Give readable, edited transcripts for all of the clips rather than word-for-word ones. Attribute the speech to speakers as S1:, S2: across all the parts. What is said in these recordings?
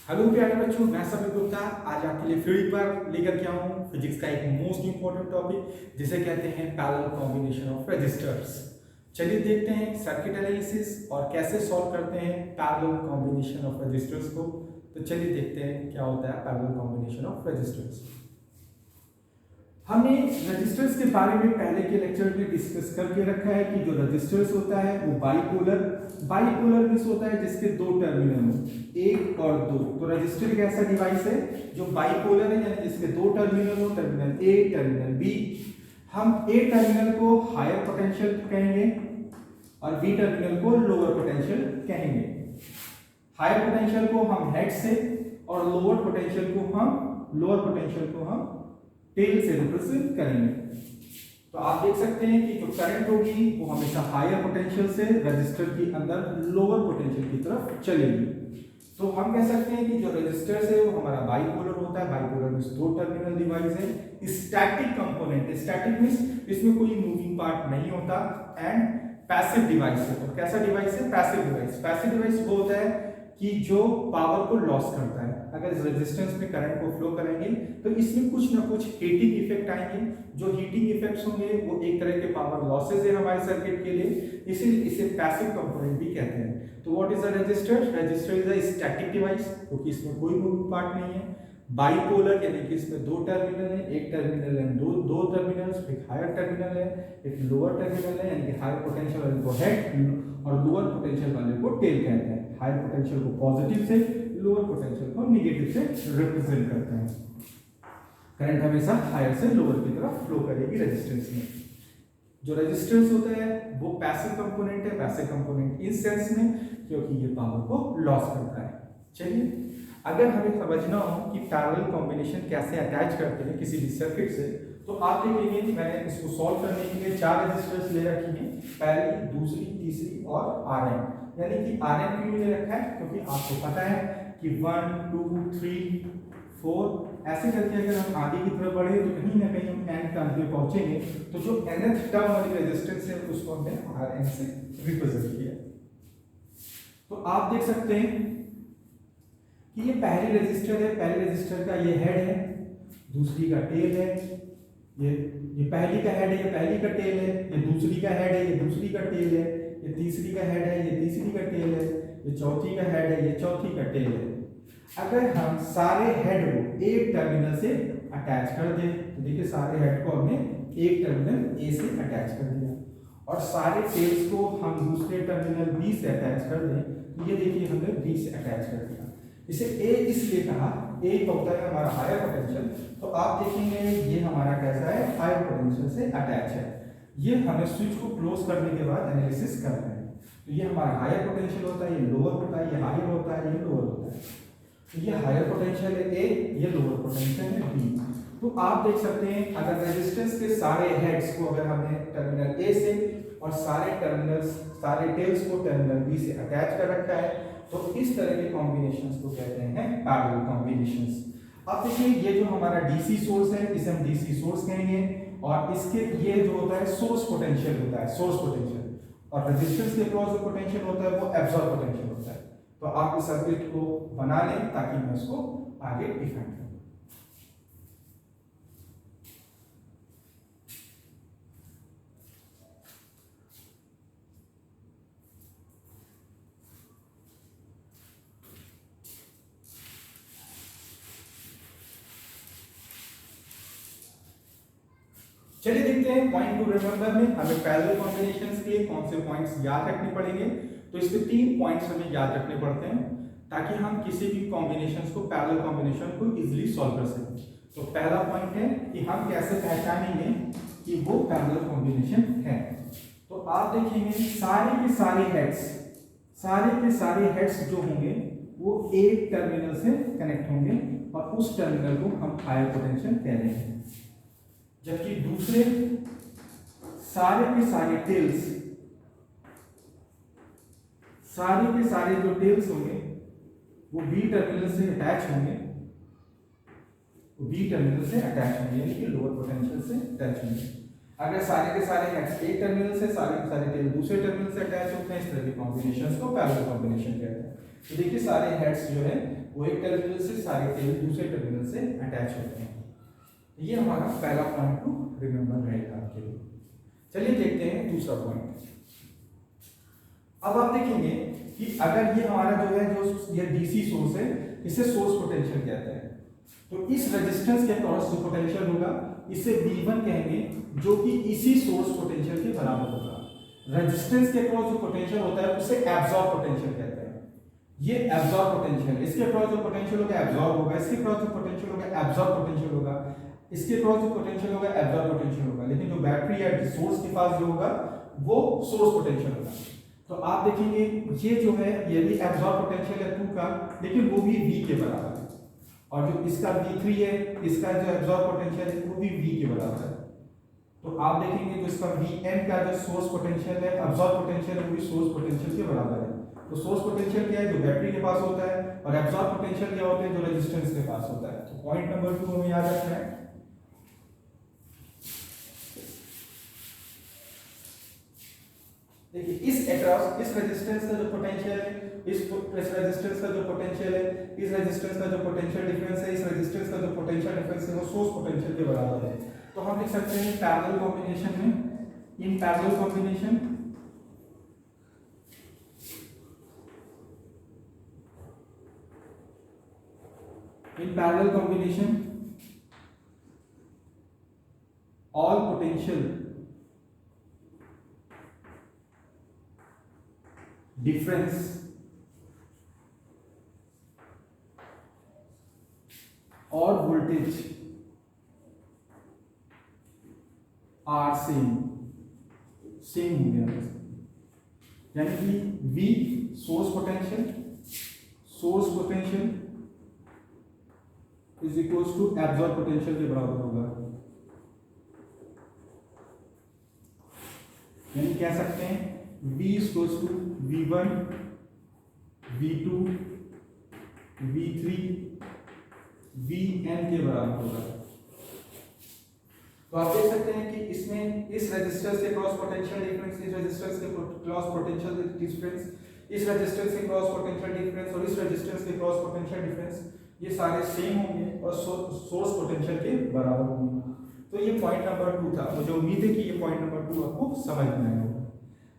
S1: Hello प्यारे बच्चों, मैं समीर गुप्ता आज आपके लिए फिर एक बार लेकर के आया हूँ फिजिक्स का एक मोस्ट इंपॉर्टेंट टॉपिक जिसे कहते हैं पैरेलल कॉम्बिनेशन ऑफ रजिस्टर्स। चलिए देखते हैं सर्किट एनालिसिस और कैसे सॉल्व करते हैं पैरेलल कॉम्बिनेशन ऑफ रजिस्टर्स को। तो चलिए देखते हैं क्या होता है पैरेलल कॉम्बिनेशन ऑफ रजिस्टर्स। हमने रजिस्टर्स के बारे में पहले के लेक्चर में डिस्कस करके रखा है कि जो रजिस्टर्स होता है वो बाइपोलर मींस होता है जिसके दो टर्मिनल हो, एक और दो। तो रजिस्टर एक ऐसा डिवाइस है जो बाइपोलर है, यानी जिसके दो टर्मिनल हो, टर्मिनल ए टर्मिनल बी। हम ए टर्मिनल को हायर पोटेंशियल कहेंगे और बी टर्मिनल को लोअर पोटेंशियल कहेंगे। हायर पोटेंशियल को हम हेड से और लोअर पोटेंशियल को हम टेल से रिप्रेजेंट करेंगे। तो आप देख सकते हैं कि जो करंट होगी वो हमेशा हायर पोटेंशियल से रजिस्टर के अंदर लोअर पोटेंशियल की तरफ चलेगी। तो हम कह सकते हैं कि जो रजिस्टर है वो हमारा बाइपोलर होता है। बाइपोलर मींस दो टर्मिनल डिवाइस है। स्टैटिक कंपोनेंट, स्टैटिक मींस इसमें कोई मूविंग पार्ट नहीं होता एंड पैसिव डिवाइस है। तो कैसा डिवाइस है? Passive device. पैसिव डिवाइस वो होता है कि जो पावर को लॉस करता है। अगर इस रेजिस्टेंस में करंट को फ्लो करेंगे तो इसमें कुछ ना कुछ हीटिंग इफेक्ट आएंगे। जो हीटिंग इफेक्ट्स होंगे वो एक तरह के पावर लॉसेस है हमारे सर्किट के लिए, इसीलिए इसे पैसिव कंपोनेंट भी कहते हैं। तो what is a resistor? Register is a static device क्योंकि इसमें कोई मूविंग पार्ट नहीं है। बाइपोलर यानी कि इसमें दो टर्मिनल है, एक टर्मिनल है दो टर्मिनल्स, एक हायर टर्मिनल है एक लोअर टर्मिनल है, यानी कि हायर पोटेंशियल वाले को हेड और लोअर पोटेंशियल वाले को टेल कहते हैं। हायर पोटेंशियल को पॉजिटिव से, लोअर पोटेंशियल को नेगेटिव से रिप्रेजेंट करते हैं। करंट हमेशा हायर से लोअर की तरफ फ्लो करेगी रेजिस्टेंस में। जो रेजिस्टेंस होता है वो पैसिव कंपोनेंट है। पैसिव कंपोनेंट इस सेंस में क्योंकि ये पावर को लॉस करता है। चलिए, अगर हमें समझना हो कि पैरेलल कॉम्बिनेशन कैसे अटैच करते हैं किसी भी सर्किट से, तो आप देखेंगे कि मैंने इसको सॉल्व करने के लिए चार रेजिस्टर्स ले रखी हैं, पहली, दूसरी, तीसरी और आरएन। यानी कि आरएन क्यों ले रखा है? क्योंकि आपको पता है कि 1 2 3 4 ऐसे करके अगर हम आगे की तरफ बढ़े तो कहीं ना कहीं हम एन टर्म पे पहुंचेंगे। तो जो nth टर्म वाली रेजिस्टेंस है उसको हमने आरएन से रिप्रेजेंट किया। तो आप देख सकते हैं कि ये पहली रजिस्टर है। पहले रजिस्टर का ये हेड है, दूसरी का टेल है। ये पहली का हेड है, ये पहली का टेल है। ये दूसरी का हेड है, ये दूसरी का टेल है। ये तीसरी का हेड है, ये तीसरी का टेल है। ये चौथी का हेड है, ये चौथी का टेल है। अगर हम सारे हेड को एक टर्मिनल से अटैच कर दें तो देखिए सारे हेड को हमने एक टर्मिनल ए से अटैच कर दिया और सारे टेल्स को हम दूसरे टर्मिनल बी से अटैच कर दें तो ये देखिए हमने बी से अटैच कर दिया। इसे ए इसलिए कहा, ए होता है हमारा हायर पोटेंशियल। तो आप देखेंगे ये हमारा कैसा है? हायर पोटेंशियल से अटैच है। ये हमें स्विच को क्लोज करने के बाद एनालिसिस कर रहे हैं। तो ये हमारा हायर पोटेंशियल होता है, ये लोअर होता है, ये हायर होता है, ये लोअर होता है। तो ये हायर पोटेंशियल है ए, ये लोअर पोटेंशियल है बी। तो आप देख सकते हैं अगर रेजिस्टेंस के सारे हेड्स को अगर हमने टर्मिनल ए से और सारे टेल्स को टर्मिनल बी से अटैच कर रखा है तो इस तरह के कॉम्बिनेशंस को कहते हैं पैरेलल कॉम्बिनेशंस। अब देखिए ये जो हमारा डीसी सोर्स है इसे हम डीसी सोर्स कहेंगे और इसके ये जो होता है सोर्स पोटेंशियल होता है, सोर्स पोटेंशियल। और रेजिस्टेंस के अक्रॉस जो पोटेंशियल होता है वो एब्जॉर्ब पोटेंशियल होता है। तो आप इस सर्किट को बना लें ताकि मैं इसको आगे डिफाइन करूं। चलिए देखते हैं पॉइंट टू रिमेंबर में हमें पैरेलल कॉम्बिनेशंस के कौन से पॉइंट्स याद रखने पड़ेंगे। तो इसके 3 पॉइंट्स हमें याद रखने पड़ते हैं ताकि हम किसी भी कॉम्बिनेशंस को, पैरेलल कॉम्बिनेशन को इजीली सॉल्व कर सकें। तो पहला पॉइंट है कि हम कैसे पहचानेंगे कि वो पैरेलल कॉम्बिनेशन है। तो आप देखेंगे सारे के सारे हेड्स जो होंगे वो एक टर्मिनल से कनेक्ट होंगे और उस टर्मिनल को हम हायर पोटेंशियल कह रहे हैं, जबकि दूसरे सारे के सारे जो टेल्स होंगे वो बी टर्मिनल से अटैच होंगे, यानी कि लोअर पोटेंशियल से अटैच होंगे। अगर सारे के सारे हेड्स एक टर्मिनल से, सारे के सारे टेल दूसरे टर्मिनल से अटैच होते हैं, इस तरह के कॉम्बिनेशंस को पैरेलल कॉम्बिनेशन कहते हैं। तो देखिए सारे हेड्स जो है वो एक टर्मिनल से सारे केबल दूसरे टर्मिनल से अटैच होते हैं। ये हमारा पहला पॉइंट टू रिमेंबर रहेगा आपके लिए। चलिए देखते हैं दूसरा पॉइंट। अब आप देखेंगे कि अगर ये हमारा जो है जो ये डीसी सोर्स है, इसे सोर्स पोटेंशियल कहते हैं। तो इस रेजिस्टेंस के अक्रॉस जो पोटेंशियल होगा इसे V1 कहेंगे, जो कि इसी सोर्स पोटेंशियल के बराबर होगा। रेजिस्टेंस के अक्रॉस जो पोटेंशियल होता है उसे एब्जॉर्ब पोटेंशियल कहते हैं। ये एब्जॉर्ब पोटेंशियल, इसके अक्रॉस जो पोटेंशियल होगा एब्जॉर्ब होगा, इसके अक्रॉस जो पोटेंशियल होगा एब्जॉर्ब पोटेंशियल होगा, इसके अक्रॉस जो पोटेंशियल होगा एब्जॉर्ब पोटेंशियल होगा। लेकिन जो बैटरी या सोर्स के पास जो होगा वो सोर्स पोटेंशियल होगा। तो आप देखेंगे ये जो है ये भी एब्जॉर्ब पोटेंशियल है 2 का, लेकिन वो भी V के बराबर है। और जो इसका V3 है, इसका जो एब्जॉर्ब पोटेंशियल है वो भी V के बराबर है। तो आप देखेंगे जो इसका Vn का जो सोर्स पोटेंशियल है, एब्जॉर्ब पोटेंशियल है, वो भी सोर्स पोटेंशियल के बराबर है। तो सोर्स पोटेंशियल क्या है, जो बैटरी के पास होता है, और एब्जॉर्ब पोटेंशियल क्या होता है, जो रेजिस्टेंस के पास होता है। तो पॉइंट नंबर 2 हमें याद रखना है। देखिए इस अक्रॉस इस रेजिस्टेंस का जो पोटेंशियल है, इस रेजिस्टेंस का जो पोटेंशियल है, इस रेजिस्टेंस का जो पोटेंशियल डिफरेंस है, इस रेजिस्टेंस का जो पोटेंशियल डिफरेंस है वो सोर्स पोटेंशियल के बराबर है। तो हम लिख सकते हैं पैरेलल कॉम्बिनेशन में, in parallel combination all potential difference और voltage आर सेम हो गया, यानी कि V source potential is equals to absorb potential के बराबर होगा। यानी कह सकते हैं V equals to V1 V2 V3 Vn के बराबर होगा। तो आप देख सकते हैं कि इसमें इस रेजिस्टेंस के क्रॉस पोटेंशियल डिफरेंस, इस रेजिस्टेंस के क्रॉस पोटेंशियल डिफरेंस, इस रेजिस्टेंस के क्रॉस पोटेंशियल डिफरेंस और इस रेजिस्टेंस के क्रॉस पोटेंशियल डिफरेंस ये सारे सेम होंगे और सोर्स पोटेंशियल के बराबर होंगे। तो ये पॉइंट नंबर 2 था। मुझे उम्मीद है कि ये पॉइंट नंबर 2 आपको समझ में आया होगा।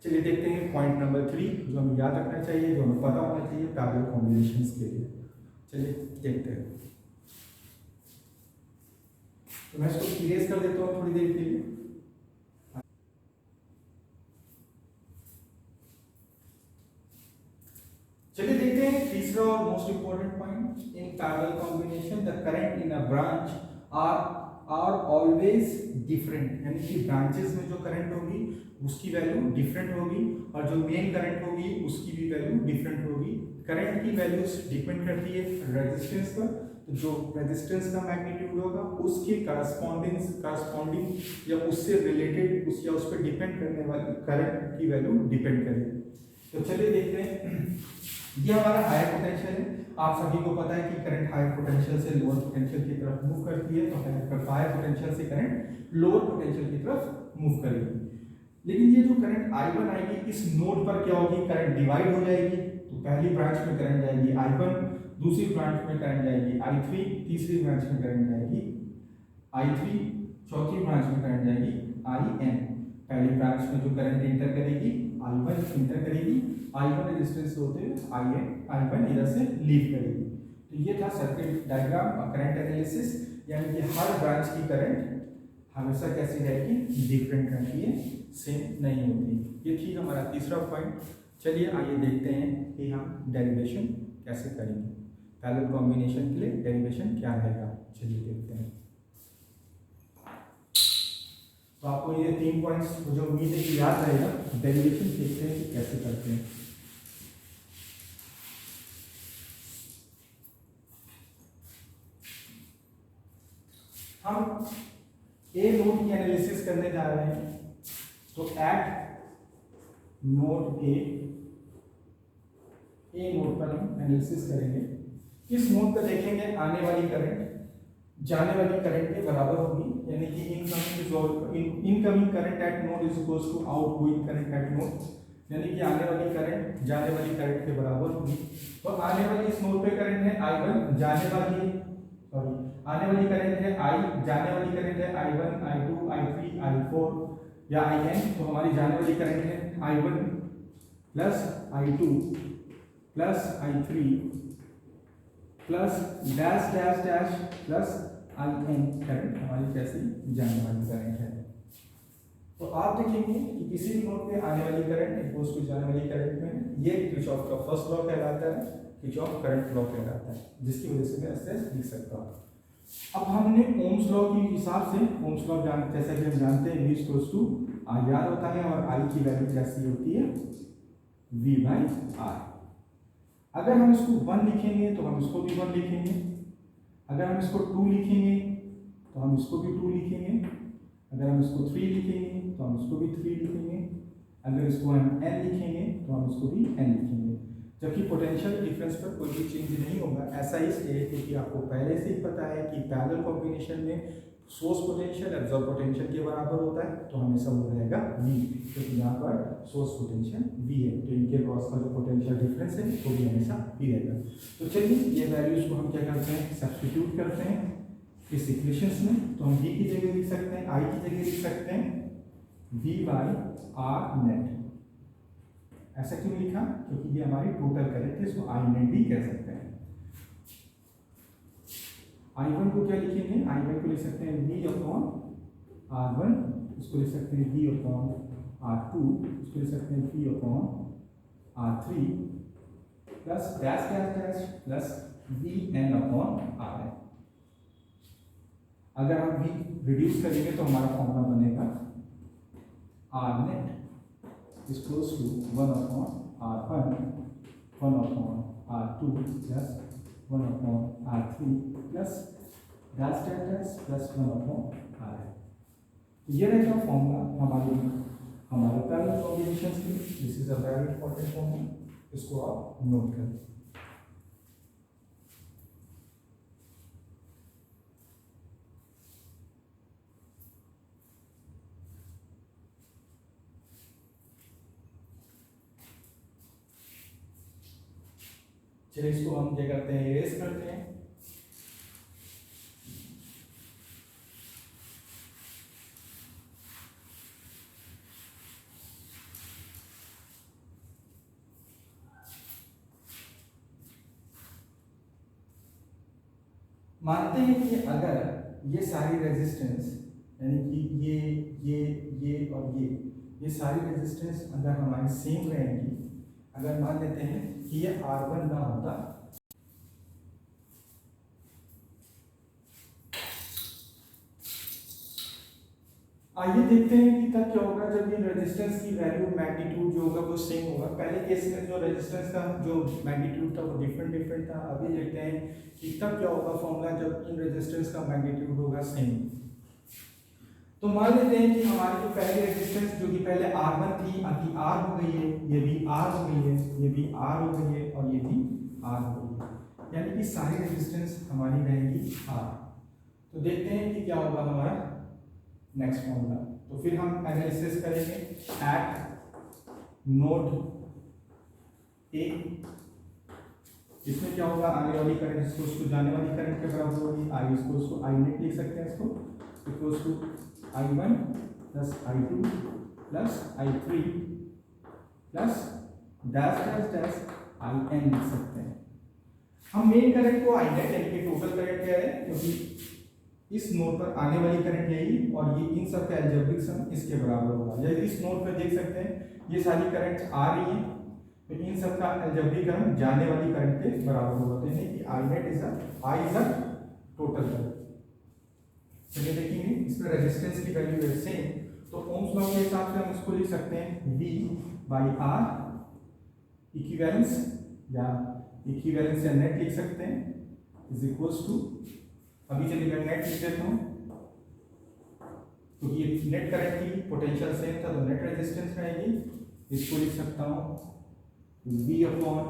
S1: चलिए देखते हैं पॉइंट नंबर 3 जो हमें याद रखना चाहिए, जो हमें पता होना चाहिए पैरेलल कॉम्बिनेशंस के लिए। चलिए देखते हैं। तो मैं इसको इरेज कर देता हूँ थोड़ी देर के लिए। चलिए देखते हैं तीसरा और most important point. In parallel combination the current in a branch are always different, यानी कि ब्रांचेस में जो करंट होगी उसकी वैल्यू डिफरेंट होगी और जो मेन करंट होगी उसकी भी वैल्यू डिफरेंट होगी। करंट की वैल्यूज डिपेंड करती है रेजिस्टेंस पर, तो जो रेजिस्टेंस का मैग्नीट्यूड होगा उसके करस्पॉन्डिंग या उससे रिलेटेड उस या उस पर डिपेंड करने वाली करंट की वैल्यू डिपेंड करेगी। तो चलिए देखते हैं। ये हमारा हायर पोटेंशियल है। आप सभी को पता है कि करंट हायर पोटेंशियल से लोअर पोटेंशियल की तरफ मूव करती है, तो हायर पोटेंशियल से करंट लोअर पोटेंशियल की तरफ मूव करेगी। लेकिन ये जो करंट I1 आएगी इस नोड पर क्या होगी, करंट डिवाइड हो जाएगी। तो पहली ब्रांच में करंट जाएगी I1, दूसरी ब्रांच में करंट जाएगी I3, तीसरी ब्रांच में करंट जाएगी I3, चौथी ब्रांच में करंट जाएगी IN। पहली ब्रांच में जो करंट इंटर करेगी I1 इंटर करेगी, I1 रेजिस्टेंस होते हुए I1 इधर से लीव करेगी। तो ये था सर्किट डायग्राम और करंट एनालिसिस, यानी कि हर ब्रांच की करंट हमेशा कैसी रहेगी, डिफरेंट रहती है, सेम नहीं होती। ये थी हमारा तीसरा पॉइंट। चलिए आइए देखते हैं कि हम डेरिवेशन कैसे करेंगे। पैरेलल कॉम्बिनेशन के लिए डेरिवेशन क्या रहेगा, चलिए देखते हैं। तो आपको ये 3 पॉइंट्स मुझे उम्मीद है कि याद रहेगा। डेरिवेशन देखते हैं कि कैसे करते हैं। हम ए नोड की एनालिसिस करने जा रहे हैं। तो एट नोड ए नोड पर हम एनालिसिस करेंगे। इस नोड पर देखेंगे आने वाली करंट जाने वाली करंट के बराबर होगी, यानी कि incoming current at node is equals to outgoing current at node. यानी कि आने वाली करंट जाने वाली करंट के बराबर होगी। तो आने वाली इस नोड पे करंट है I1, जाने वाली आने वाली करंट है I, जाने वाली करंट है I1, I2, I3, I4 या IN। तो हमारी जाने वाली करंट है I1 plus I2 plus I3 plus dash dash dash plus IN current हमारी कैसी जाने वाली करंट है। तो आप देखेंगे कि किसी भी नोड पे आने वाली करंट इक्वल्स टू जाने वाली करंट में ये किरचॉफ का फर्स्ट लॉ कहलाता है, किरचॉफ करंट लॉ कहलाता है, जिसकी वजह से मैं ऐसे लिख सकता हूँ। अब हमने ओम्स लॉ के हिसाब से ओम्स लॉ जैसा कि हम जानते हैं V इक्वल्स टू IR होता है और I की वैल्यू कैसी होती है V/R। अगर हम इसको 1 लिखेंगे तो हम इसको भी 1 लिखेंगे, अगर हम इसको 2 लिखेंगे तो हम इसको भी 2 लिखेंगे, अगर हम इसको 3 लिखेंगे तो हम इसको भी 3 लिखेंगे, अगर इसको हम n लिखेंगे तो हम इसको भी n लिखेंगे। जबकि पोटेंशियल डिफरेंस पर कोई भी चेंज नहीं होगा। ऐसा इसलिए क्योंकि आपको पहले से ही पता है कि पैरेलल कॉम्बिनेशन में सोर्स पोटेंशियल एब्जॉर्ब पोटेंशियल के बराबर होता है, तो हमेशा वो रहेगा V, क्योंकि यहाँ पर सोर्स पोटेंशियल V है, तो इनके क्रॉस का जो पोटेंशियल डिफरेंस है वो भी हमेशा V रहेगा। तो चलिए ये वैल्यूज को हम क्या करते हैं, सब्स्टिट्यूट करते हैं इस इक्वेशंस में। तो हम V की जगह लिख सकते हैं, I की जगह लिख सकते हैं V/R नेट। ऐसा क्यों लिखा, क्योंकि ये हमारी टोटल करंट है, इसको I नेट भी कह सकते हैं। I1 को क्या लिखेंगे, I1 को लिख सकते हैं V/R1, इसको लिख सकते हैं V/R2, इसको लिख सकते हैं V/R3 plus dash dash dash plus VN/RN। अगर हम V रिड्यूस करेंगे तो हमारा फॉर्मूला बनेगा R net is close to 1/R1 1/R2 plus 1/R3 plus dash dash dash plus 1/RN। ये रहेगा फॉर्मूला हमारे पैरेलल कॉम्बिनेशंस के लिए। This is a very important formula, इसको आप नोट करें। चलिए इसको हम क्या करते हैं, इरेज करते हैं। मानते हैं कि अगर ये सारी रेजिस्टेंस यानी कि ये और ये सारी रेजिस्टेंस अगर हमारी सेम रहेंगी, अगर मान लेते हैं कि ये R1 ना होता, आइए देखते हैं कि तब क्या होगा जब ये रेजिस्टेंस की वैल्यू मैग्नीट्यूड जो होगा वो सेम होगा। पहले केस में जो रेजिस्टेंस का जो मैग्नीट्यूड था वो डिफरेंट था। अभी देखते हैं कि तब क्या होगा फॉर्मूला जब इन रेजिस्टेंस का मैग्नीट्यूड होगा सेम। तो मान लेते हैं कि हमारी जो पहली रेजिस्टेंस जो कि पहले R1 थी, अभी R हो गई है, ये भी R हो गई है, ये भी R हो गई है और ये भी R हो गई है, यानी कि सारी रेजिस्टेंस हमारी रहेगी R। तो देखते हैं कि क्या होगा हमारा नेक्स्ट फॉर्मूला। तो फिर हम एनालिसिस करेंगे एट नोड A। इसमें क्या होगा, आने वाली करंट इसको जाने वाली करंट के बराबर होगी I, इसको I नेट लिख सकते हैं, इसको equals to I1 plus I2 plus I3 plus dash dash dash IN लिख सकते हैं। हम मेन करंट को I नेट यानी कि टोटल करंट कह रहे हैं, क्योंकि इस नोड पर आने वाली करंट यही और ये इन सब का एल्जेब्रिक सम इसके बराबर होगा। या इस नोड पर देख सकते हैं ये सारी करंट आ रही है, तो इन सब का एल्जेब्रिक सम जाने वाली करंट के बराबर होगा। तो यानी कि I net is a total current. चलिए देखेंगे इसमें रेजिस्टेंस की वैल्यू है सेम, तो ओम्स लॉ के हिसाब से हम इसको लिख सकते हैं V/R इक्विवेलेंस या नेट लिख सकते हैं इज इक्वल्स टू, अभी चलिए मैं नेट लिख देता हूँ क्योंकि ये नेट करंट की पोटेंशियल सेम था तो नेट रेजिस्टेंस रहेगी। इसको लिख सकता हूँ V/R,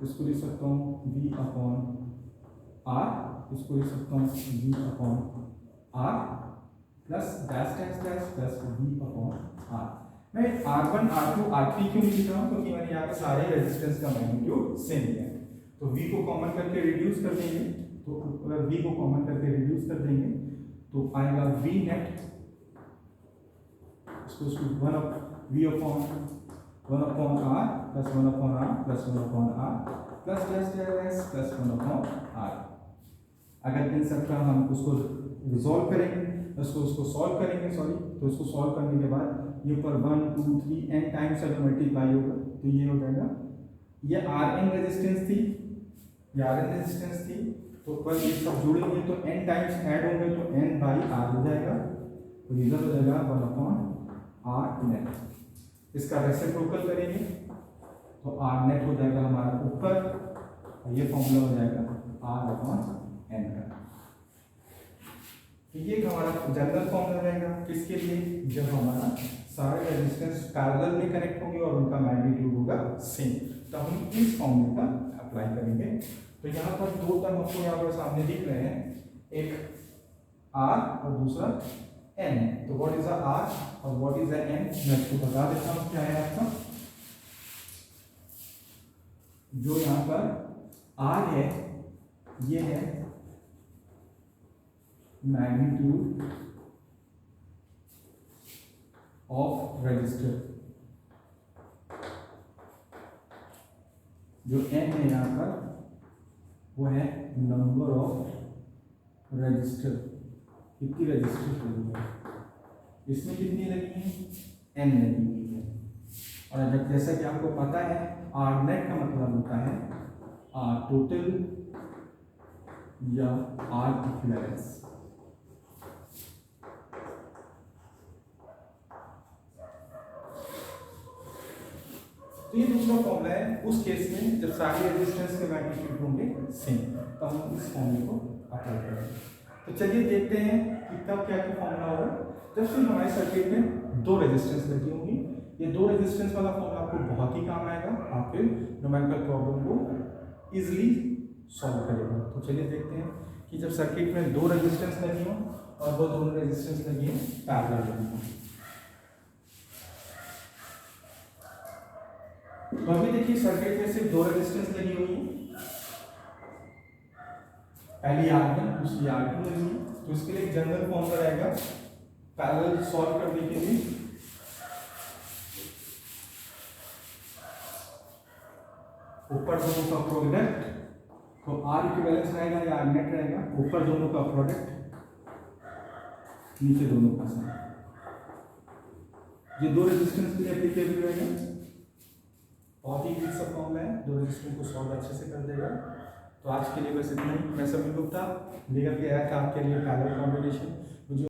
S1: इसको लिख सकता हूँ V/R, इसको लिख सकता हूँ V/R plus dash dash dash plus V upon R। मैं R1 R2 R3 क्यों लिख रहा हूँ, क्योंकि मैंने यहाँ पे सारे रेजिस्टेंस का मैग्नीट्यूड सेम लिया है। तो V को कॉमन करके रिड्यूस कर देंगे, तो अगर V को कॉमन करके रिड्यूस कर देंगे तो आएगा V नेट इसको 1 upon R plus 1 upon R plus 1 upon R plus dash dash plus 1 upon R। अगर इन सब का हम उसको रिजॉल्व करेंगे, उसको सॉल्व करेंगे, तो इसको सॉल्व करने के बाद ये पर 1 2 3 n टाइम्स अगर मल्टीप्लाई होगा तो ये हो जाएगा, ये Rn रेजिस्टेंस थी, ये Rn रेजिस्टेंस थी, तो पर ये सब जुड़ेंगे तो n टाइम्स ऐड होंगे तो n बाई R हो जाएगा, तो इधर हो जाएगा 1 अपॉन R नेट। इसका रेसिप्रोकल करेंगे तो R नेट हो जाएगा हमारा ऊपर, ये फॉर्मूला हो जाएगा R अपॉन n का। तो ये हमारा जनरल फॉर्मूला रहेगा किसके लिए, जब हमारा सारे रेजिस्टेंस पैरेलल में कनेक्ट होंगे और उनका मैग्नीट्यूड होगा सेम, तो हम इस फॉर्मूले का अप्लाई करेंगे। तो यहाँ पर दो टर्म आपको यहाँ पर सामने दिख रहे हैं, एक R और दूसरा N। तो व्हाट इज द R और व्हाट इज द N, मैं इसको बता देता हूँ क्या है आपका। जो यहाँ पर R है ये है मैग्नीट्यूड ऑफ रजिस्टर, जो n है यहाँ पर वो है नंबर ऑफ रजिस्टर, कितनी रजिस्टर लगी है, इसमें कितनी लगी है, n लगी हुई है। और जब जैसा कि आपको पता है R नेट का मतलब होता है R टोटल या R इक्विवेलेंस। तो ये दूसरा फॉर्मूला है उस केस में जब सारे रेजिस्टेंस के मैग्नीट्यूड होंगे सेम, तो हम इस फॉर्मूले को अप्लाई करेंगे। तो चलिए देखते हैं कि तब क्या क्या फॉर्मूला होगा जब से हमारे सर्किट में दो रेजिस्टेंस लगी होंगी। ये दो रेजिस्टेंस वाला फॉर्मूला आपको बहुत ही काम आएगा, आपके न्यूमेरिकल प्रॉब्लम को इजीली सॉल्व करेगा। तो चलिए देखते हैं कि जब सर्किट में दो रेजिस्टेंस लगी हो और वो दोनों रेजिस्टेंस लगी है पैरेलल लगी हो। तो अभी देखिए सर्किट में सिर्फ दो रेजिस्टेंस लगी हुई है, पहली R1 दूसरी R2 लगी है। तो इसके लिए जनरल फॉर्मूला रहेगा पैरेलल सॉल्व करने के लिए, ऊपर दोनों का प्रोडक्ट तो R इक्विवेलेंस रहेगा या R नेट रहेगा, ऊपर दोनों का प्रोडक्ट नीचे दोनों का सम। ये दो रेजिस्टेंस के लिए एप्लीकेबल रहेगा, बहुत ही इजी सा फॉर्मूला है, दो रेजिस्टेंस को सॉल्व अच्छे से कर देगा। तो आज के लिए बस इतना ही। मैं समीर गुप्ता लेकर के आया था आपके लिए पैरेलल कॉम्बिनेशन। मुझे